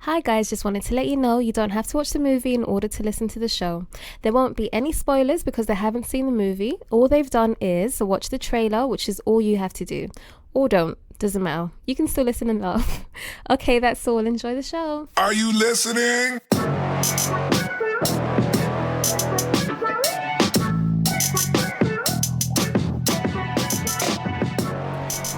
Hi guys, just wanted to let you know you don't have to watch the movie in order to listen to the show. There won't be any spoilers because they haven't seen the movie. All they've done is watch the trailer, which is all you have to do. Or don't, doesn't matter. You can still listen and laugh. Okay, that's all. Enjoy the show. Are you listening?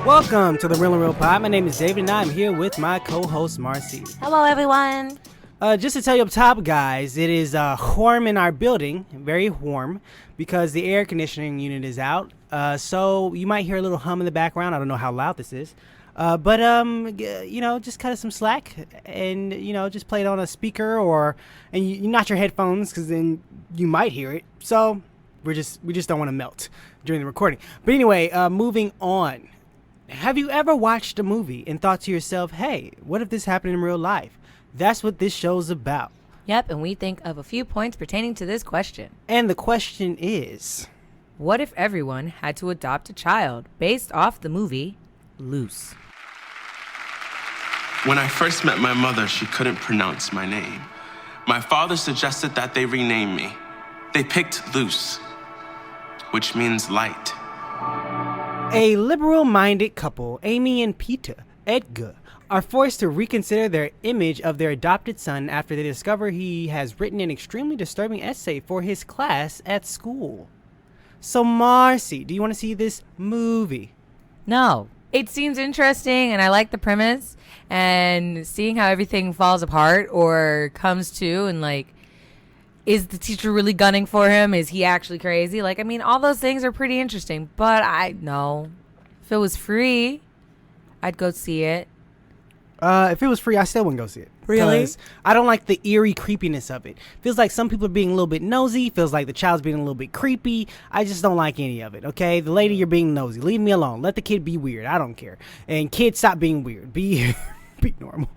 Welcome to the Real and Real Pod. My name is David and I'm here with my co-host Marcy. Hello, everyone. Just to tell you up top, guys, it is warm in our building, very warm, because the air conditioning unit is out. So you might hear a little hum in the background. I don't know how loud this is. But just cut us some slack and, just play it on a speaker and you not your headphones because then you might hear it. So we just don't want to melt during the recording. But anyway, moving on. Have you ever watched a movie and thought to yourself, hey, what if this happened in real life? That's what this show's about. Yep, and we think of a few points pertaining to this question. And the question is, what if everyone had to adopt a child based off the movie Loose? When I first met my mother, she couldn't pronounce my name. My father suggested that they rename me. They picked Loose, which means light. a liberal-minded couple, Amy and Peter Edgar, are forced to reconsider their image of their adopted son after they discover he has written an extremely disturbing essay for his class at school. So, Marcy, do you want to see this movie? No. It seems interesting, and I like the premise, and seeing how everything falls apart or comes to, and is the teacher really gunning for him? Is he actually crazy? All those things are pretty interesting, but if it was free, I'd go see it. If it was free, I still wouldn't go see it. Really? 'Cause I don't like the eerie creepiness of it. Feels like some people are being a little bit nosy. Feels like the child's being a little bit creepy. I just don't like any of it, okay? The lady, you're being nosy. Leave me alone. Let the kid be weird. I don't care. And kids, stop being weird. Be normal.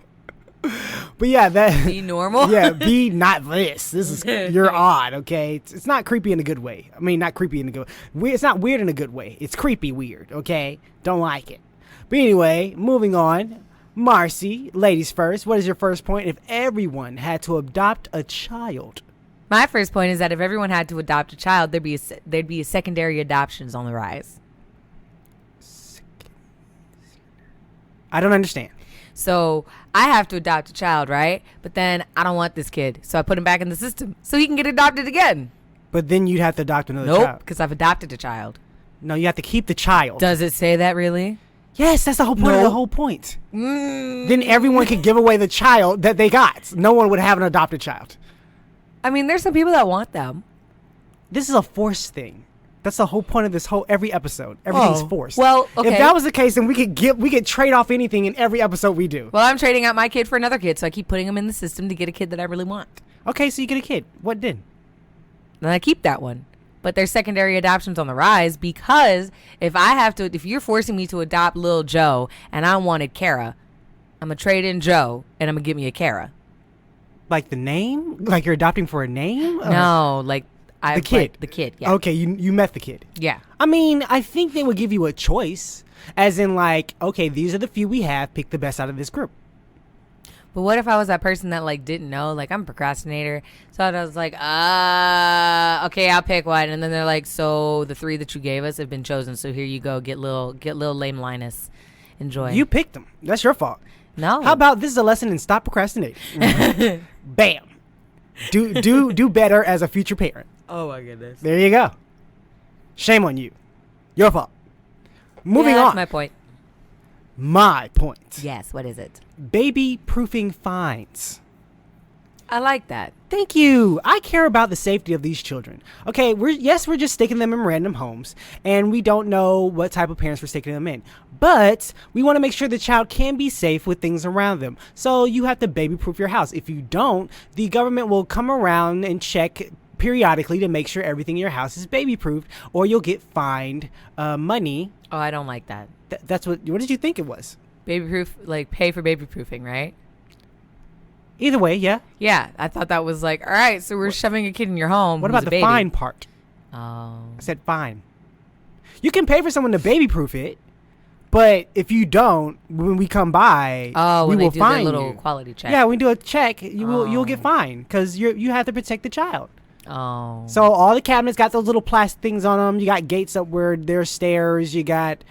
But yeah, Be normal? Yeah, be not this. This is, you're odd, okay? It's not creepy in a good way. I mean, not creepy in a good way. It's not weird in a good way. It's creepy weird, okay? Don't like it. But anyway, moving on. Marcy, ladies first. What is your first point? If everyone had to adopt a child. My first point is that if everyone had to adopt a child, there'd be a secondary adoptions on the rise. I don't understand. So I have to adopt a child, right? But then I don't want this kid, so I put him back in the system so he can get adopted again. But then you'd have to adopt another Nope, child. because I've adopted a child. No, you have to keep the child. Does it say that really? Yes, that's the whole point of the Nope. whole point. Then everyone could give away the child that they got. No one would have an adopted child. I mean, there's some people that want them. This is a forced thing. That's the whole point of this every episode. Everything's forced. Well, okay. If that was the case, then we could trade off anything in every episode we do. Well, I'm trading out my kid for another kid, so I keep putting him in the system to get a kid that I really want. Okay, so you get a kid. What then? Then I keep that one. But there's secondary adoptions on the rise because if you're forcing me to adopt little Joe and I wanted Kara, I'm going to trade in Joe and I'm going to give me a Kara. Like the name? Like you're adopting for a name? No, the kid. The kid, yeah. Okay, you met the kid. Yeah. I mean, I think they would give you a choice. As in okay, these are the few we have. Pick the best out of this group. But what if I was that person that didn't know? I'm a procrastinator. So I was like, okay, I'll pick one. And then they're like, so the three that you gave us have been chosen. So here you go. Get little lame Linus. Enjoy. You picked them. That's your fault. No. How about this is a lesson in stop procrastinating? Bam. Do better as a future parent. Oh my goodness. There you go. Shame on you. Your fault. Moving That's on. my point. My point. Yes. What is it? Baby proofing fines. I like that. Thank you. I care about the safety of these children. Okay, we're just sticking them in random homes, and we don't know what type of parents we're sticking them in. But we want to make sure the child can be safe with things around them. So you have to baby-proof your house. If you don't, the government will come around and check periodically to make sure everything in your house is baby-proofed, or you'll get fined money. Oh, I don't like that. That's what did you think it was? Baby proof, pay for baby proofing, right? Either way, yeah. Yeah, I thought that was all right, so we're shoving a kid in your home. What who's about a the baby. fine part? Oh. I said fine. You can pay for someone to baby-proof it, But if you don't, when we come by, Oh, we when they will do their fine little you. quality check. Yeah, when we do a check, you'll get Oh. fined because you have to protect the child. Oh. So all the cabinets got those little plastic things on them. You got gates up where there's stairs. You got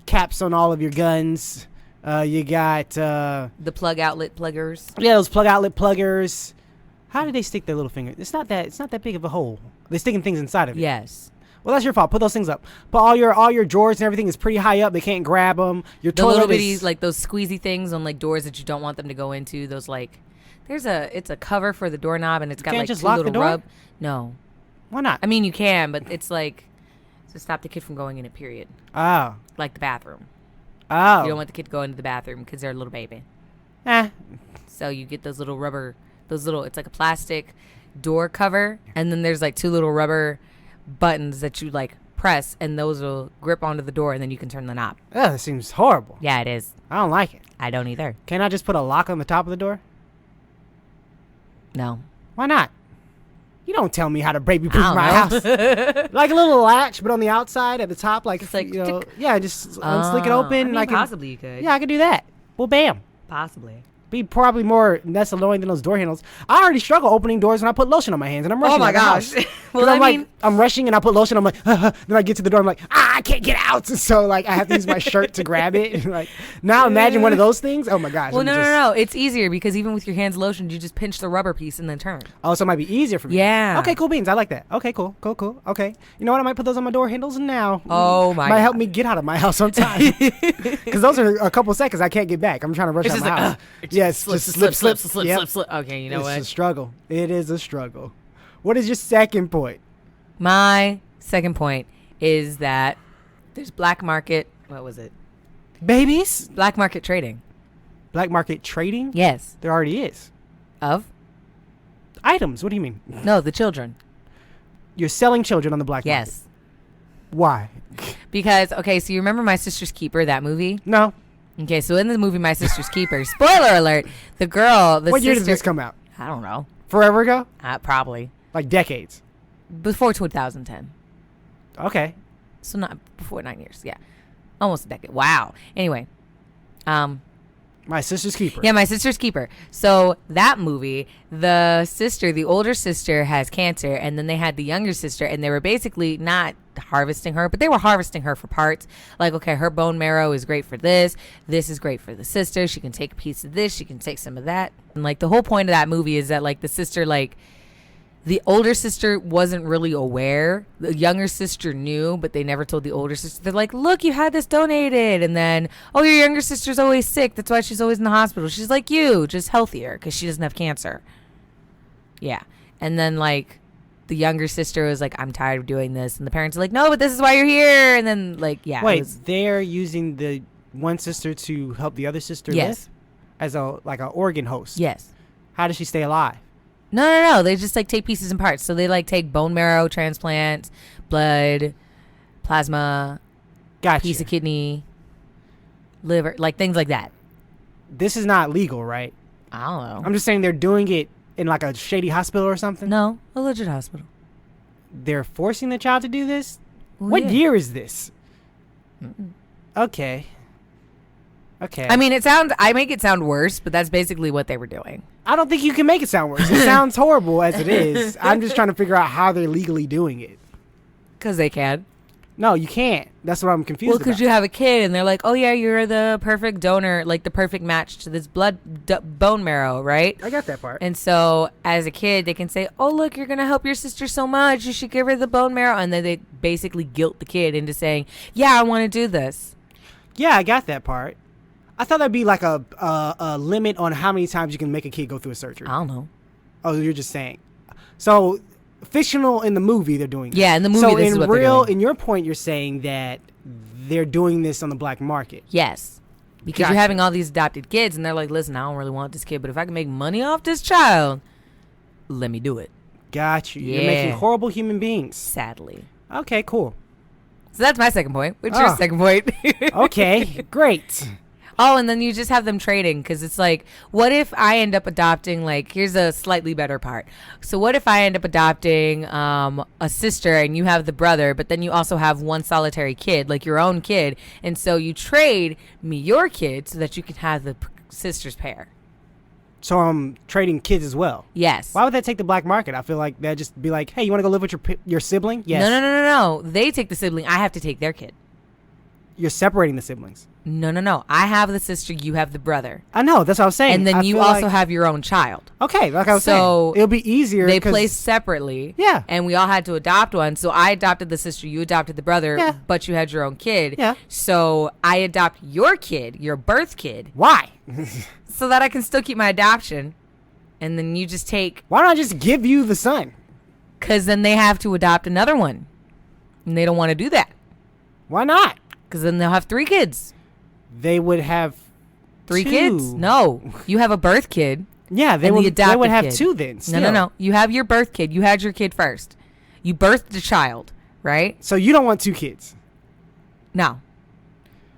caps on all of your guns. You got the plug outlet pluggers. those plug outlet pluggers. How did they stick their little finger? It's not that big of a hole. They're sticking things inside of it. Yes. Well, that's your fault. Put those things up. But all your drawers and everything is pretty high up. They can't grab them. Your The toilet little is bitty, like those squeezy things on like doors that you don't want them to go into. Those like, it's a cover for the doorknob and it's got can't like just two lock the little door? rub. No, why not? I mean you can, but it's like to stop the kid from going in a period, Oh, like the bathroom. oh, You don't want the kid to go into the bathroom because they're a little baby. eh. So you get those little rubber, it's like a plastic door cover, and then there's like two little rubber buttons that you like press, and those will grip onto the door, and then you can turn the knob. Ugh, that seems horrible. Yeah, it is. I don't like it. I don't either. Can't I just put a lock on the top of the door? No. Why not? You don't tell me how to baby proof I don't my know. house. Like a little latch, but on the outside at the top, like, Just like you know, tick. yeah, just unslick it open. I mean, and I can, possibly you could. yeah, I can do that. Well, bam. Possibly. Be probably more less annoying than those door handles. I already struggle opening doors when I put lotion on my hands, and I'm rushing. Oh my out the gosh. house. Well, 'Cause I I'm like, mean- I'm rushing and I put lotion. I'm like, then I get to the door. I'm like, I can't get out. So like, I have to use my shirt to grab it. Like now, imagine one of those things. Oh my gosh. Well, I'm no, just- no. It's easier because even with your hands lotioned, you just pinch the rubber piece and then turn. Oh, so it might be easier for me. Yeah. Okay, cool beans. I like that. Okay, cool. Okay. You know what? I might put those on my door handles now. Oh my Might help God. me get out of my house sometimes. Because those are a couple seconds I can't get back. I'm trying to rush It's out just my like, house. Yes, just slip. Yep. slip. Okay, you know It's what? a struggle. It is a struggle. What is your second point? My second point is that there's black market. What was it? Babies? Black market trading. Black market trading? Yes. There already is. Of? Items. What do you mean? No, the children. You're selling children on the black market. Yes. Why? Because, okay, so you remember My Sister's Keeper, that movie? No. Okay, so in the movie My Sister's Keeper, spoiler alert, the girl, the What year did sister. this come out? I don't know. Forever ago? Probably. Like decades. Before 2010. Okay. So not before 9 years. Yeah. Almost a decade. Wow. Anyway. My Sister's Keeper. Yeah, My Sister's Keeper. So that movie, the older sister has cancer, and then they had the younger sister, and they were basically not harvesting her, but they were harvesting her for parts. Like, okay, her bone marrow is great for this. This is great for the sister. She can take a piece of this. She can take some of that. And like the whole point of that movie is that like the sister, like the older sister wasn't really aware. The younger sister knew, but they never told the older sister. They're like, look, you had this donated. And then, oh, your younger sister's always sick. That's why she's always in the hospital. She's like you, just healthier because she doesn't have cancer. Yeah. And then, like, the younger sister was like, I'm tired of doing this. And the parents are like, no, but this is why you're here. And then, like, yeah. it Wait, was- they're using the one sister to help the other sister Yes. live? As a like an organ host. yes. How does she stay alive? No. They just, like, take pieces and parts. So they, like, take bone marrow transplants, blood, plasma, Gotcha. piece of kidney, liver, like, things like that. This is not legal, right? I don't know. I'm just saying they're doing it in like a shady hospital or something. No, a legit hospital. They're forcing the child to do this? Well, What yeah. year is this? Okay. I mean, I make it sound worse, but that's basically what they were doing. I don't think you can make it sound worse. It sounds horrible as it is. I'm just trying to figure out how they're legally doing it. Because they can. No, you can't. That's what I'm confused Well, about. because you have a kid and they're like, oh, yeah, you're the perfect donor, like the perfect match to this bone marrow, right? I got that part. And so as a kid, they can say, oh, look, you're going to help your sister so much. You should give her the bone marrow. And then they basically guilt the kid into saying, yeah, I want to do this. Yeah, I got that part. I thought that'd be like a limit on how many times you can make a kid go through a surgery. I don't know. Oh, you're just saying. So, fictional in the movie, they're doing this. Yeah, in the movie, So this is in what they're real, doing. in your point, you're saying that they're doing this on the black market. Yes. Because Gotcha. you're having all these adopted kids and they're like, listen, I don't really want this kid, but if I can make money off this child, let me do it. Got you. You're Yeah. making horrible human beings. Sadly. Okay, cool. So that's my second point. What's Oh. your second point? Okay, great. Oh, and then you just have them trading because it's like, what if I end up adopting, like, here's a slightly better part. So what if I end up adopting a sister and you have the brother, but then you also have one solitary kid, like your own kid. And so you trade me your kid so that you can have the sister's pair. So I'm trading kids as well. Yes. Why would that take the black market? I feel like that'd just be like, hey, you want to go live with your sibling? Yes. No. They take the sibling. I have to take their kid. You're separating the siblings. No. I have the sister. You have the brother. I know. That's what I was saying. And then I you feel also like- have your own child. Okay, like I was So saying. It'll be easier. They 'cause- play separately. Yeah. And we all had to adopt one. So I adopted the sister, you adopted the brother, Yeah. but you had your own kid. Yeah. So I adopt your kid, your birth kid, Why? so that I can still keep my adoption. And then you just take, Why don't I just give you the son? because then they have to adopt another one. And they don't want to do that. Why not? Because then they'll have 3 kids. They would have 3 two. kids? No. You have a birth kid. Yeah, they And the would. They would adopted have kid. 2 then. No. Still. You have your birth kid. You had your kid first. You birthed the child, right? So you don't want 2 kids. No.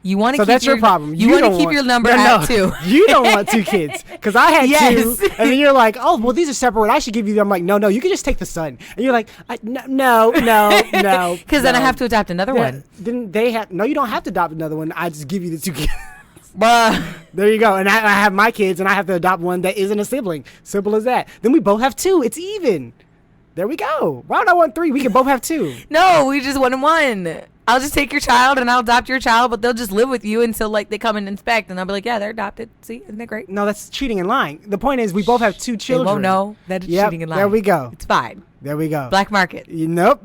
You want to So keep that's your problem. You want don't to keep your number No, at 2. You don't want 2 kids because I had Yes. 2, and then you're like, oh, well, these are separate. I should give you them. I'm like, no, you can just take the son. And you're like, no. Because then I no. have to adopt another Yeah, one. Then they have no. You don't have to adopt another one. I just give you the 2 kids. Bruh. There you go. And I have my kids, and I have to adopt one that isn't a sibling. Simple as that. Then we both have 2. It's even. There we go. Why don't I want 3? We can both have 2. No, we just 1 and 1. I'll just take your child and I'll adopt your child, but they'll just live with you until like they come and inspect, and I'll be like, yeah, they're adopted. See, isn't that great? No, that's cheating and lying. The point is, we both have 2 children. They won't know that it's Yep, cheating and lying. there we go. It's fine. There we go. Black market. Nope.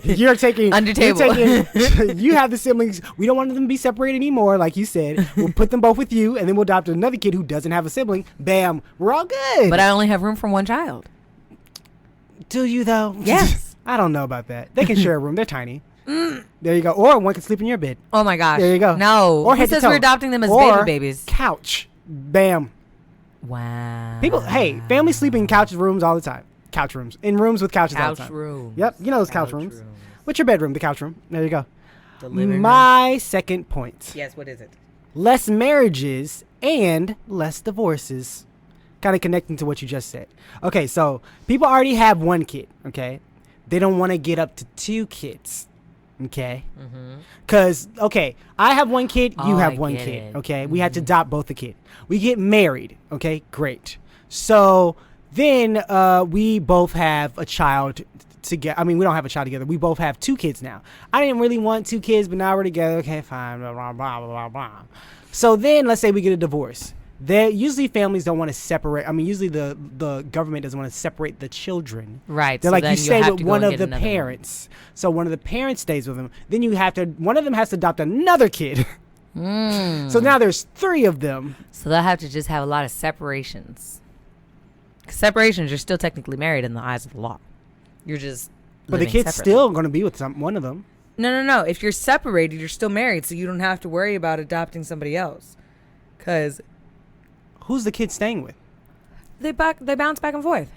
You're taking Under you're table. taking- you have the siblings. We don't want them to be separated anymore, like you said. We'll put them both with you, and then we'll adopt another kid who doesn't have a sibling. Bam, we're all good. But I only have room for 1 child. Do you though? Yes. I don't know about that. They can share a room. They're tiny. There you go. Or one can sleep in your bed. Oh my gosh. There you go. No. Or Who head to says toe. we're adopting them as Or baby babies? Couch. Bam. Wow. People. Hey, families sleep in couch rooms all the time. Couch rooms. In rooms with couches all the Couch time. rooms. Yep. You know those couch rooms. What's your bedroom? The couch room. There you go. The living room. My second point. Yes, what is it? Less marriages and less divorces. Kind of connecting to what you just said. Okay, so people already have 1 kid, okay? They don't want to get up to 2 kids, okay? Because, okay, I have 1 kid, you Oh, have I 1 get kid, it. okay? We had to adopt both the kid. We get married, okay? Great. So then we both have a child together. I mean, we don't have a child together. We both have 2 kids now. I didn't really want 2 kids, but now we're together. Okay, fine, blah, blah, blah, blah, blah. So then let's say we get a divorce. Usually families don't want to separate. I mean, usually the government doesn't want to separate the children. Right. They're so like, then you stay have with to go one and of get the another one. parents. So one of the parents stays with them. Then one of them has to adopt another kid. So now there's 3 of them. So they'll have to just have a lot of separations. 'Cause separations, you're still technically married in the eyes of the law. You're just. But the living kid's separately. still going to be with one of them. No. If you're separated, you're still married, so you don't have to worry about adopting somebody else. Because Who's the kid staying with? they bounce back and forth.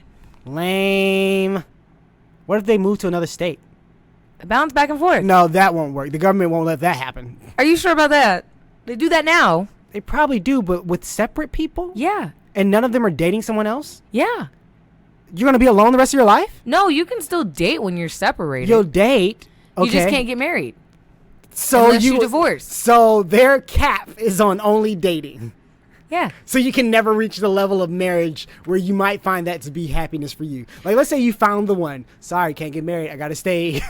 Lame. What if they move to another state? They bounce back and forth. No, that won't work. The government won't let that happen. Are you sure about that? They do that now. They probably do, but with separate people? Yeah. And none of them are dating someone else? Yeah. You're going to be alone the rest of your life? No, you can still date when you're separated. You'll date. Okay. You just can't get married. so unless you divorce. So their cap is on only dating. Yeah. So you can never reach the level of marriage where you might find that to be happiness for you. Like, let's say you found the one. Sorry, can't get married. I got to stay.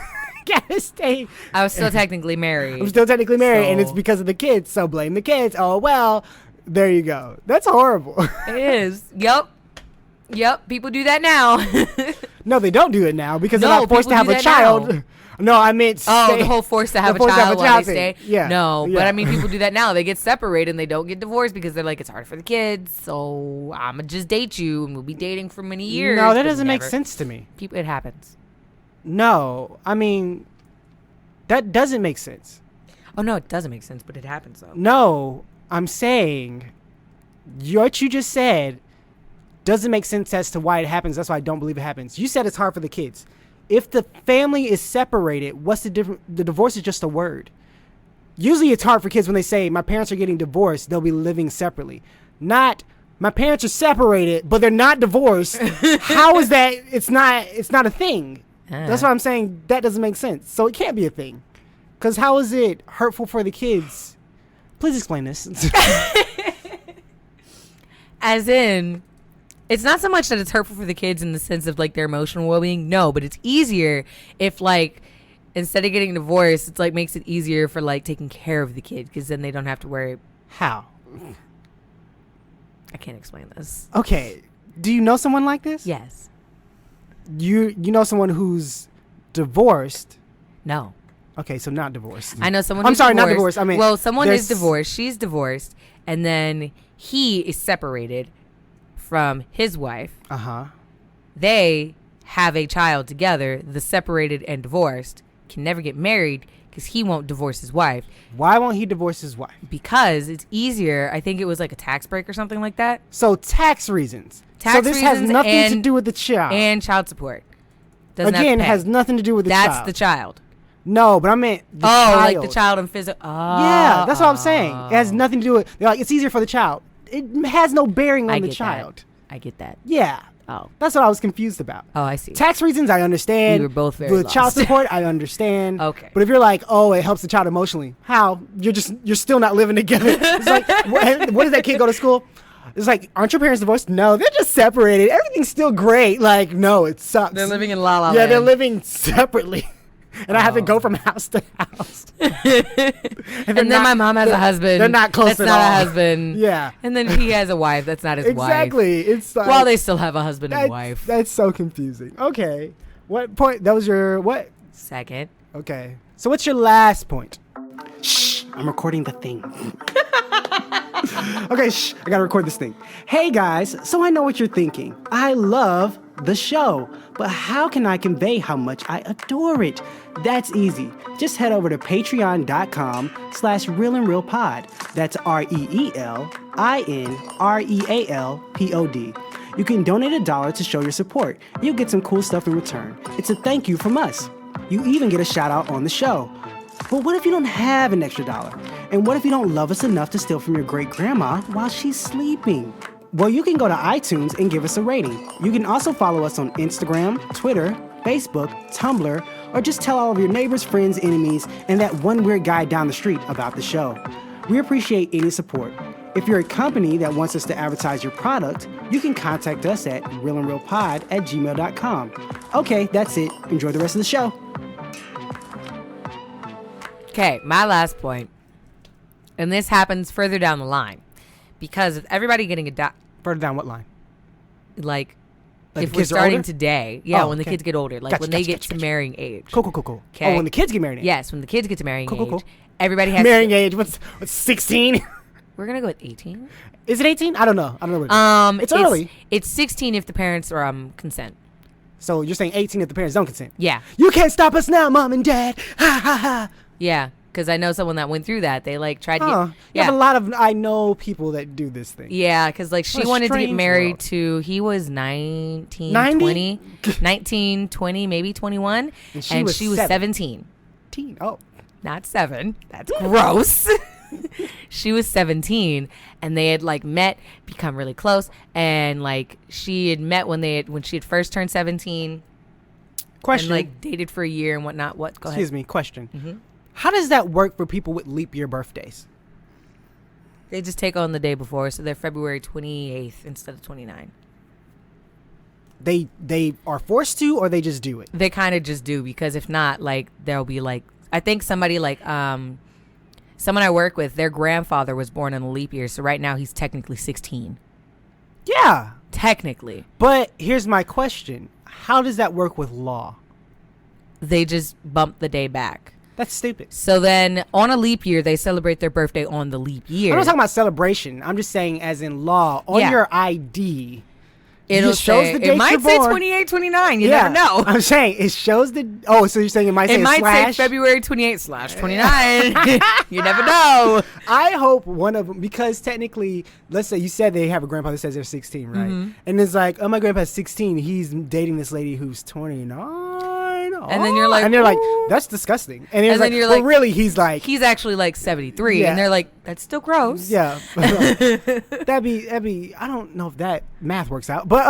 Gotta stay. I was still technically married. I'm still technically married, and it's So- because of the kids. So blame the kids. Oh, well, there you go. That's horrible. It is. Yep. People do that now. No, they don't do it now because No, they're not forced to people have do a that child. now. No, I meant Oh, stay- the whole force to have the a forced to have child a while child they stay. thing. Yeah. No, Yeah. but I mean, people do that now. They get separated and they don't get divorced because they're like, it's hard for the kids. So I'm gonna just date you, and we'll be dating for many years. No, that but doesn't make never. sense to me. It happens. No, I mean, that doesn't make sense. Oh no, it doesn't make sense, but it happens though. No, I'm saying what you just said doesn't make sense as to why it happens. That's why I don't believe it happens. You said it's hard for the kids. If the family is separated, what's the difference? The divorce is just a word. Usually it's hard for kids when they say, my parents are getting divorced, they'll be living separately. Not, my parents are separated, but they're not divorced. How is that? It's not a thing. That's why I'm saying that doesn't make sense. So it can't be a thing. Because how is it hurtful for the kids? Please explain this. As in, it's not so much that it's hurtful for the kids in the sense of like their emotional well-being. No, but it's easier if like instead of getting divorced, it's like makes it easier for like taking care of the kid because then they don't have to worry. How? I can't explain this. Okay. Do you know someone like this? Yes. You know someone who's divorced? No. Okay, so not divorced. I know someone. I'm who's sorry, not divorced. divorced. I mean, well, someone is there's- divorced. She's divorced, and then he is separated from his wife. Uh-huh. They have a child together. The separated and divorced can never get married because he won't divorce his wife Why won't he divorce his wife? because it's easier. I think it was like a tax break or something like that, So tax reasons. So Tax this has reasons nothing to and- do with the child. and child support. Doesn't have to Again, pay. has nothing to do with the That's child. the child. No, but I meant the Oh, child. like the child and physical. Oh, Yeah, that's what I'm saying. It has nothing to do with. They're like, it's easier for the child. It has no bearing I on the get child. that. I get that. Yeah, Oh, that's what I was confused about. oh, I see. Tax reasons, I understand. We were both very The child lost. support, I understand. Okay. But if you're like, oh, it helps the child emotionally, how? You're still not living together. It's like, what does that kid go to school? It's like, aren't your parents divorced? No, they're just separated. Everything's still great. Like, no, it sucks. They're living in La La Yeah, they're Land. living separately. And I have to go from house to house. And then my mom has a husband. They're not close That's at not all. a husband. Yeah. And then he has a wife. That's not his wife. Exactly. It's like, Well, they still have a husband and that's, wife. that's so confusing. Okay. What point? That was your what? Second. Okay. So what's your last point? Shh. I'm recording the thing. Okay, shh. I gotta record this thing. Hey guys, so I know what you're thinking. I love the show, but how can I convey how much I adore it? That's easy. Just head over to patreon.com/realandrealpod. That's REELINREALPOD. You can donate $1 to show your support. You'll get some cool stuff in return. It's a thank you from us. You even get a shout out on the show. But what if you don't have an extra dollar? And what if you don't love us enough to steal from your great grandma while she's sleeping? Well, you can go to iTunes and give us a rating. You can also follow us on Instagram, Twitter, Facebook, Tumblr, or just tell all of your neighbors, friends, enemies, and that one weird guy down the street about the show. We appreciate any support. If you're a company that wants us to advertise your product, you can contact us at realandrealpod@gmail.com. Okay, that's it. Enjoy the rest of the show. Okay, my last point. And this happens further down the line. Because of everybody getting Further down what line? like Like if the we're kids are starting older? today, yeah, Oh, when the okay. kids get older, like Gotcha, when they gotcha, get gotcha, to gotcha. marrying age. Cool. Okay. Oh, when the kids get married. Yes, when the kids get to marrying Cool. age, everybody has Marrying to, age. What's 16? We're gonna go with 18. Is it 18? I don't know. What it is. It's early. It's 16 if the parents are consent. So you're saying 18 if the parents don't consent? Yeah, You can't stop us now, mom and dad. Ha ha ha. yeah. Because I know someone that went through that. They like tried to Huh. get, You have yeah, a lot of. I know people that do this thing. yeah. Because like she What a wanted to get strange married world. to. He was 19, 90? 20, 19, 20, maybe 21, And she was 17. 18. Oh. Not 7. That's gross. She was 17, and they had like met, become really close, and like she had met when she had first turned 17, Question. and like dated for a year and whatnot. What? Go Excuse ahead. me. Question. Mhm. How does that work for people with leap year birthdays? They just take on the day before, so they're February 28th instead of 29. They are forced to, or they just do it. They kind of just do, because if not, like there'll be like, I think somebody like someone I work with, their grandfather was born in a leap year, so right now he's technically 16. Yeah. Technically, But here's my question: how does that work with law? they just bump the day back. That's stupid. So then on a leap year, they celebrate their birthday on the leap year. I'm not talking about celebration. I'm just saying, as in law, on Yeah. your ID, It'll just shows say, the date it might you're say born. 28, 29. You never know. I'm saying it shows the. Oh, so you're saying it might say It a might slash? say February 28/29. You never know. I hope one of them, because technically, let's say you said they have a grandpa that says they're 16, right? Mm-hmm. And it's like, oh, my grandpa's 16. He's dating this lady who's 29. And then you're like, and they're like, "Ooh." that's disgusting. And, And then you're like, really, he's like, He's actually like 73, Yeah. and they're like, that's still gross. yeah. that'd be. I don't know if that math works out, but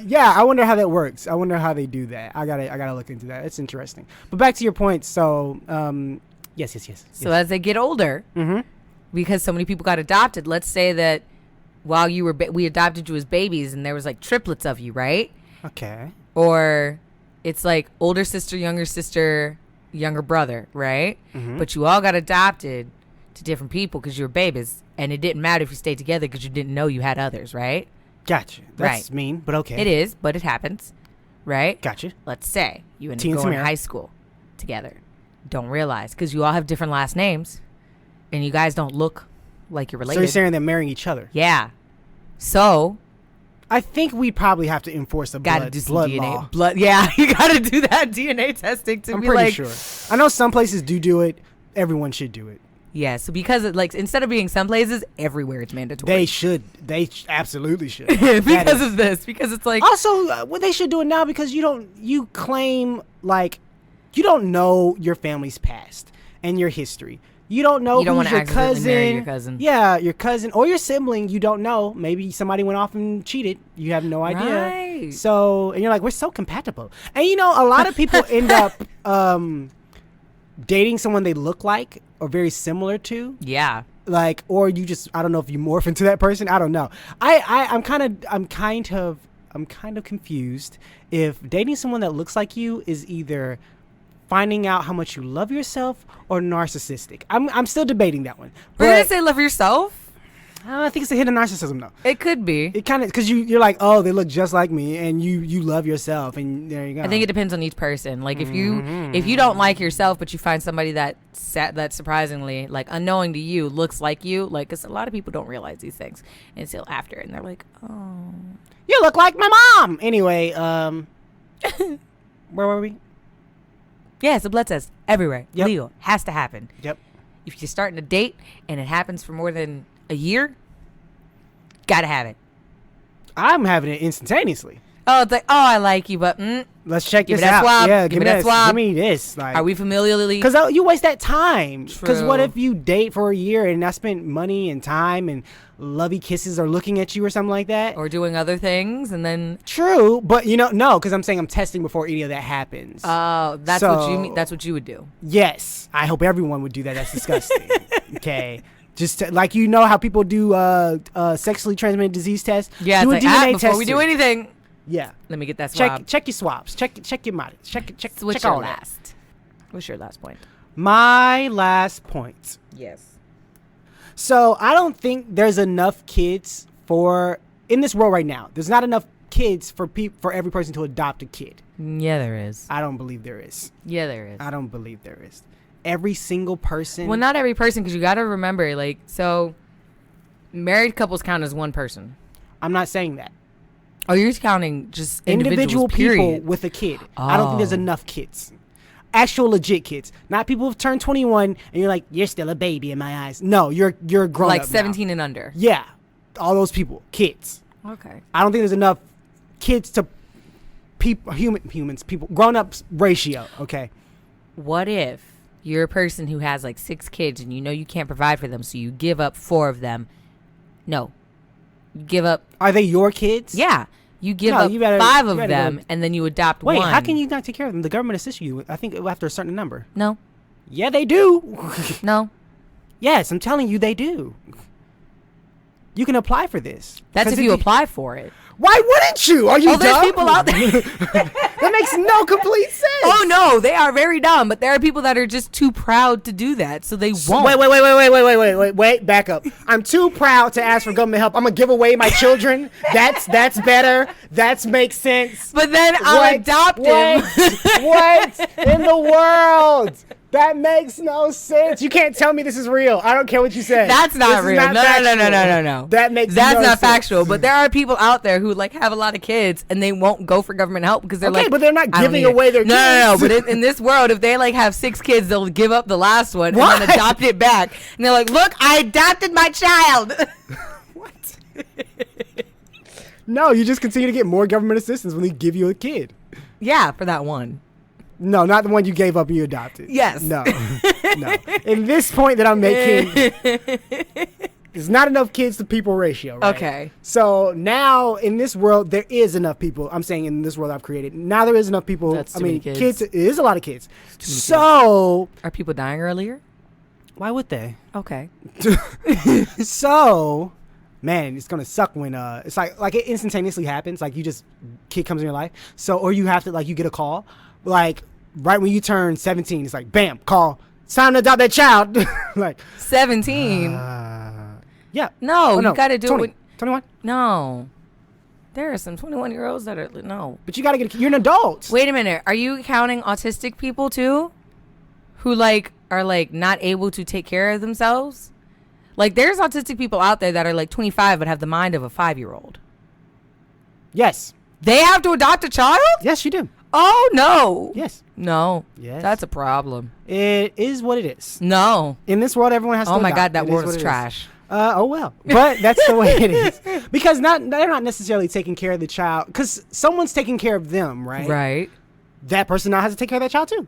yeah, I wonder how that works. I wonder how they do that. I gotta look into that. It's interesting. But back to your point. So, yes. So as they get older, because so many people got adopted, let's say that while you were we adopted you as babies, and there was like triplets of you, right? Okay. Or it's like older sister, younger brother, right? But you all got adopted to different people because you were babies, and it didn't matter if you stayed together because you didn't know you had others, right? Gotcha. That's Right. mean, but okay. It is, but it happens, right? Gotcha. Let's say you end up Tea and going to Samara. high school together. Don't realize because you all have different last names, and you guys don't look like you're related. So you're saying they're marrying each other? Yeah. So I think we'd probably have to enforce a gotta blood, do some blood DNA. law. Blood. Yeah, you gotta do that DNA testing to I'm be pretty like. sure. I know some places do it. Everyone should do it. Yeah. So because it like instead of being some places, everywhere it's mandatory. They should. Absolutely should. because of this. Because it's like. Also, what they should do it now because you claim like you don't know your family's past and your history. You don't know You don't who's wanna your accidentally cousin. marry your cousin. Yeah, your cousin or your sibling. You don't know. Maybe somebody went off and cheated. You have no idea. Right. So, and you're like, we're so compatible. And you know, a lot of people end up dating someone they look like or very similar to. Yeah. Like, or you just, I don't know if you morph into that person. I don't know. I'm kind of confused if dating someone that looks like you is either finding out how much you love yourself or narcissistic. I'm still debating that one. We're gonna But say love yourself. I think it's a hit of narcissism though. It could be. It kind of, because you're like, oh, they look just like me, and you love yourself, and there you go. I think it depends on each person. Like if you don't like yourself, but you find somebody that surprisingly, like unknowing to you, looks like you, like because a lot of people don't realize these things until after, and they're like, oh, You look like my mom. Anyway, where were we? yeah, it's a blood test everywhere. Yep. Legal has to happen. Yep. If you're starting a date and it happens for more than a year, gotta have it. I'm having it instantaneously. Oh, it's like, oh, I like you, but Let's check Give this me that out. swab. Yeah, Give me that swab. Give me this. Like, are we familiarly? Because you waste that time. Because what True. if you date for a year and I spent money and time and lovey kisses are looking at you or something like that? Or doing other things, and then True, but no, because I'm saying I'm testing before any of that happens. oh, that's what you So- mean. That's what you would do. Yes, I hope everyone would do that. That's disgusting. Okay. Just like how people do sexually transmitted disease tests. Yeah, do it's a like, DNA before test we do too. anything, Yeah. let me get that swab. Check your swabs. Check your mileage. Check So what's check all your that. last? What's your last point? My last point. Yes. So I don't think there's enough kids in this world right now. There's not enough kids for every person to adopt a kid. Yeah, there is. I don't believe there is. Yeah, there is. I don't believe there is. Every single person. Well, not every person, because you got to remember, like, so married couples count as one person. I'm not saying that. Oh, you're counting just Individual people period. with a kid. I don't think there's Oh. enough kids. Actual legit kids. Not people who've turned 21 and you're like, you're still a baby in my eyes. No, you're grown like up now. 17 and under. Yeah. All those people. Kids. Okay. I don't think there's enough kids to people grown ups ratio. Okay. What if you're a person who has like 6 kids and you know you can't provide for them, so you give up 4 of them? No. You give up, Are they your kids? yeah. You give No, up you better- 5 you of better them go- and then you adopt Wait, one. how can you not take care of them? The government assists you. I think after a certain number. No. Yeah, they do. No. Yes, I'm telling you, they do. You can apply for this. That's 'Cause if you apply for it. Why wouldn't you? Are you Oh, there's dumb? people out there. That makes no complete sense. Oh no, they are very dumb, but there are people that are just too proud to do that, so they won't. Wait, back up. I'm too proud to ask for government help. I'm gonna give away my children. That's better. That makes sense. But then I'll adopt him. What in the world? That makes no sense. You can't tell me this is real. I don't care what you say. That's not This is real. not No. factual. That makes That's no not sense. factual. But there are people out there who like have a lot of kids and they won't go for government help because they're Okay, like, but they're not "I don't giving need it." away their No. kids. But in this world, if they like have 6 kids, they'll give up the last one Why? and then adopt it back. And they're like, look, I adopted my child. What? No, you just continue to get more government assistance when they give you a kid. Yeah, for that one. No, not the one you gave up and you adopted. Yes. No. No. In this point that I'm making, there's not enough kids to people ratio, right? Okay. So now in this world, there is enough people. I'm saying in this world I've created, now there is enough people. That's too many kids. Kids, it is a lot of kids. So, Are people dying earlier? why would they? Okay. So, man, it's gonna suck when it's like it instantaneously happens. Like you just kid comes in your life. So, or you have to like you get a call, like right when you turn 17, it's like bam, call. It's time to adopt that child. Like 17. yeah. No, Oh, you got to do 20, it. 21. No. There are some 21-year-olds that are no. But you gotta get. You're an adult. Wait a minute. Are you counting autistic people too? Who like are like not able to take care of themselves? Like there's autistic people out there that are like 25 but have the mind of a 5-year-old. Yes. They have to adopt a child? Yes, you do. Oh no. Yes. No. Yes. That's a problem. It is what it is. No. In this world, everyone has to. Oh my adopt. God, that It is world what is it trash. Oh well, but that's the way it is. Because they're not necessarily taking care of the child. Because someone's taking care of them, right? Right. That person now has to take care of that child too.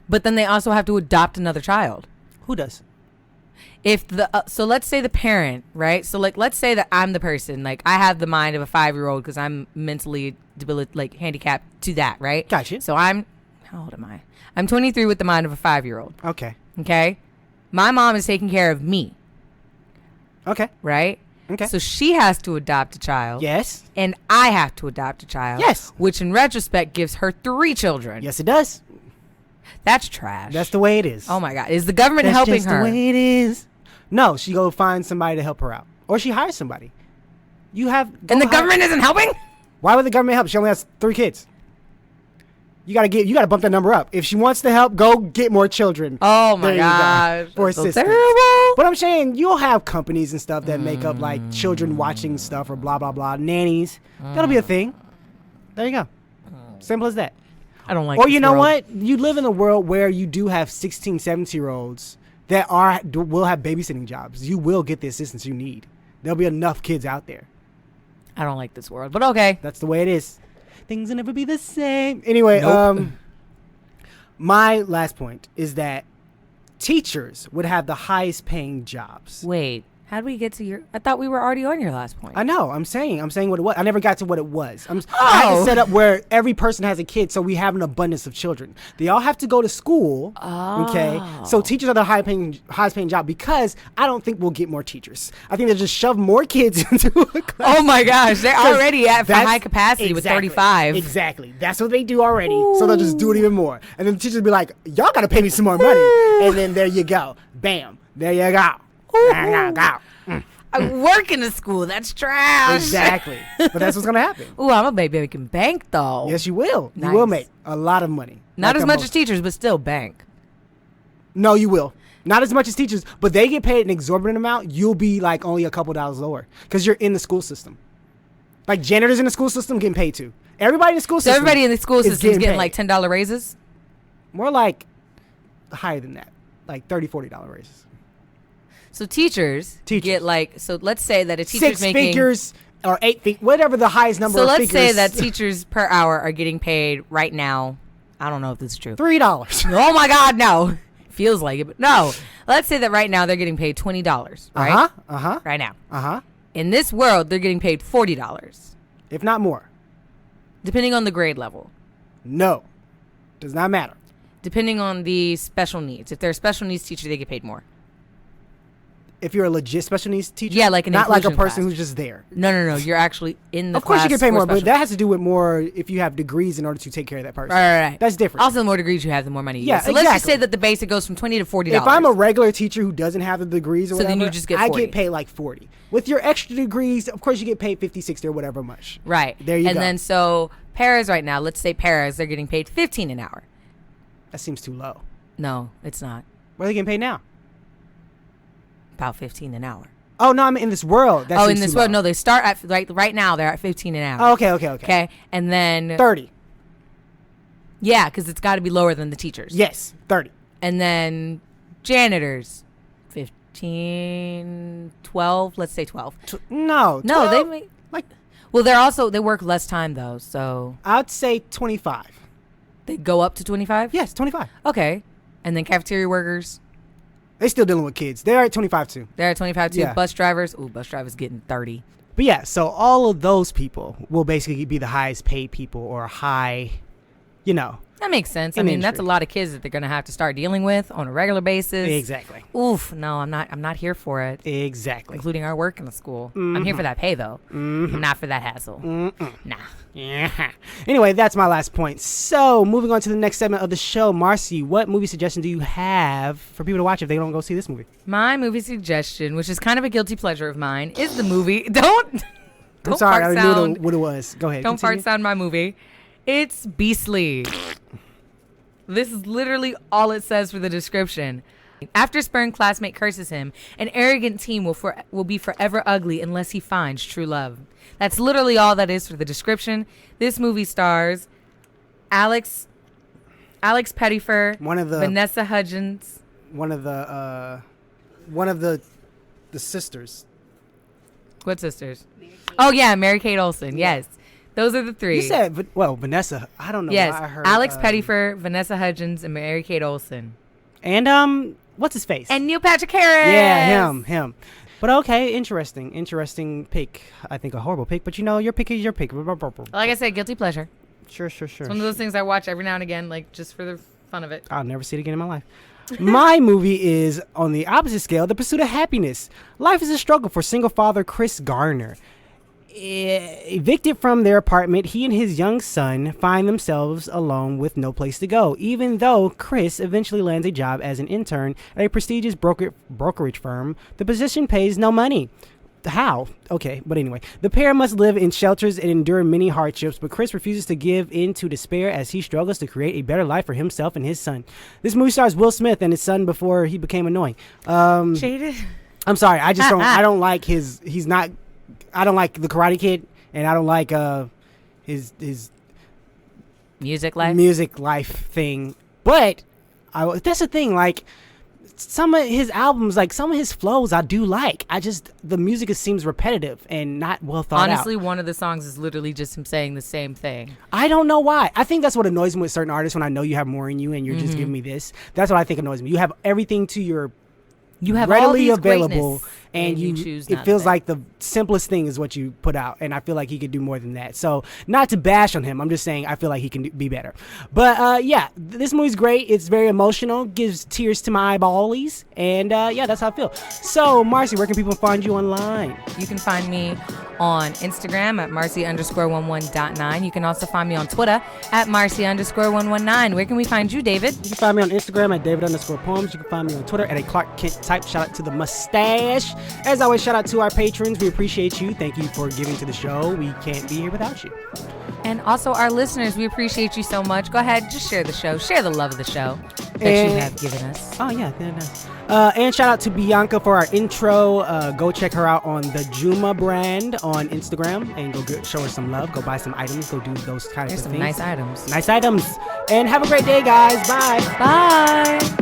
But then they also have to adopt another child. Who does? If the so let's say the parent, right? So like let's say that I'm the person, like I have the mind of a 5-year-old because I'm mentally like handicapped to that, right? Gotcha. So I'm how old am I? I'm 23 with the mind of a 5-year-old. Okay. Okay. My mom is taking care of me, Okay. right? Okay. So she has to adopt a child. Yes. And I have to adopt a child. Yes. Which in retrospect gives her 3 children. Yes, it does. That's trash. That's the way it is. Oh my God. Is the government That's helping just her? the way it is. No, she go find somebody to help her out, or she hires somebody. You have. And the go hire- government isn't helping? Why would the government help? She only has 3 kids. You gotta bump that number up. If she wants to help, go get more children. Oh my There you go. gosh. For That's so assistance. terrible. But I'm saying you'll have companies and stuff that make up like children watching stuff or blah blah blah nannies. That'll be a thing. There you go. Simple as that. I don't like Or this you know world. what? You live in a world where you do have 16, 17-year-olds that will have babysitting jobs. You will get the assistance you need. There'll be enough kids out there. I don't like this world. But okay. That's the way it is. Things will never be the same. Anyway, Nope. my last point is that teachers would have the highest paying jobs. Wait. How did we get to your... I thought we were already on your last point. I know. I'm saying what it was. I never got to what it was. I had to set up where every person has a kid, so we have an abundance of children. They all have to go to school. Okay. So teachers are the highest paying job because I don't think we'll get more teachers. I think they just shove more kids into a class. Oh my gosh. They're 'Cause already at that's- high capacity with exactly, 35. Exactly. That's what they do already. So they'll just do it even more. And then the teachers will be like, y'all got to pay me some more money. And then there you go. Bam. There you go. There you go. I work in a school. That's trash. Exactly. But that's what's going to happen. Ooh, I'm a baby making bank though. Yes, you will. Nice. You will make a lot of money. Not Like as the much most. as teachers, but still bank. No, you will. Not as much as teachers, but they get paid an exorbitant amount. You'll be like only a couple dollars lower because you're in the school system. Like janitors in the school system getting paid too. Everybody in the school So system. everybody in the school is system is getting paid. like $10 raises? More like higher than that, like $30, $40 raises. So teachers get like, so let's say that a teacher's 6 making... figures or 8 figures, whatever the highest number So of let's figures. say that teachers per hour are getting paid right now. I don't know if this is true. $3. Oh my God, no. Feels like it, but no. Let's say that right now they're getting paid $20, right? Right now. In this world, they're getting paid $40, If not more. depending on the grade level, No. Does not matter. depending on the special needs. If they're a special needs teacher, they get paid more. If you're a legit special needs teacher. Yeah, like an not like a inclusion person class. who's just there. No. You're actually in the Of course you class get paid for more, but special- that has to do with more if you have degrees in order to take care of that person. Right. That's different. Also, the more degrees you have, the more money you Yeah, get. So let's just exactly. say that the basic goes from $20 to $40. If I'm a regular teacher who doesn't have the degrees or So then whatever, you just get I 40. get paid like 40. With your extra degrees, of course you get paid 50, 60 or whatever much. Right. There you and go. then so paras right now, let's say paras, they're getting paid $15 an hour. That seems too low. No, it's not. What are they getting paid now? About $15 an hour. Oh, no, I'm in this world. That Oh, seems in this too world, low. no, they start at right now they're at $15 an hour. Oh, okay. Okay, and then 30. yeah, because it's got to be lower than the teachers. Yes, 30. And then janitors, 15, 12. Let's say 12. No. No, 12? they make like Well, they work less time though, so I'd say 25. they go up to 25. Yes, 25. Okay, and then cafeteria workers, They still dealing with kids. They're at 25 too. they're at 25 too. Yeah. Bus drivers, bus drivers getting 30. But yeah, so all of those people will basically be the highest paid people or high, you know. That makes sense. I In mean, that's a industry. lot of kids that they're gonna have to start dealing with on a regular basis. Exactly. Oof, no, I'm not here for it. Exactly. Including our work in the school. I'm here for that pay though. I'm not for that hassle. Nah. Yeah. Anyway, that's my last point. So, moving on to the next segment of the show, Marcy, what movie suggestion do you have for people to watch if they don't go see this movie? My movie suggestion, which is kind of a guilty pleasure of mine, is the movie. Don't I'm sorry, fart I sound. already knew what it was. Go ahead. Don't continue. fart sound my movie. It's Beastly. This is literally all it says for the description. After spurned classmate curses him, an arrogant teen will be forever ugly unless he finds true love. That's literally all that is for the description. This movie stars Alex Pettyfer, One of the Vanessa Hudgens. one of the sisters. What sisters? Oh yeah, Mary-Kate Olsen. Yes, those are the three. You said, Vanessa. I don't know. Yes, Why I heard Alex Pettyfer, Vanessa Hudgens, and Mary-Kate Olsen. and what's his face? And Neil Patrick Harris. Yeah, him. But okay, interesting pick. I think a horrible pick, but your pick is your pick. Like I said, guilty pleasure. Sure. It's one of those things I watch every now and again, like just for the fun of it. I'll never see it again in my life. My movie is on the opposite scale, The Pursuit of Happiness. Life is a struggle for single father Chris Garner. Evicted from their apartment, he and his young son find themselves alone with no place to go, even though Chris eventually lands a job as an intern at a prestigious brokerage firm. The position pays no money. How? Okay, but anyway, the pair must live in shelters and endure many hardships, but Chris refuses to give in to despair as he struggles to create a better life for himself and his son. This movie stars Will Smith and his son before he became annoying. Jaded. I'm sorry, I just don't. I don't like his. He's not. I don't like the Karate Kid, and I don't like his Music life. music life thing. But that's the thing. Like some of his albums, like some of his flows, I do like. The music seems repetitive and not well thought out. Honestly, one of the songs is literally just him saying the same thing. I don't know why. I think that's what annoys me with certain artists when I know you have more in you and you're just giving me this. That's what I think annoys me. You have everything to your You have all readily these available, greatness, and you choose. it not feels to. like the simplest thing is what you put out, and I feel like he could do more than that. So not to bash on him, I'm just saying I feel like he can be better. But yeah, this movie's great. It's very emotional, gives tears to my eyeballies, and yeah, that's how I feel. So Marcy, where can people find you online? You can find me on Instagram at Marcy_11.9. You can also find me on Twitter at Marcy_119. Where can we find you, David? You can find me on Instagram at David_Poems. You can find me on Twitter at a Clark Kent type. Shout out to the mustache. As always, shout out to our patrons. We appreciate you. Thank you for giving to the show. We can't be here without you. And also our listeners, we appreciate you so much. Go ahead, just share the show. Share the love of the show that you And- have given us. Oh, yeah. And shout out to Bianca for our intro. Go check her out on the Juma brand on Instagram and show her some love. Go buy some items. Go do those kinds There's of some things. nice items. Nice items. And have a great day, guys. Bye. Bye.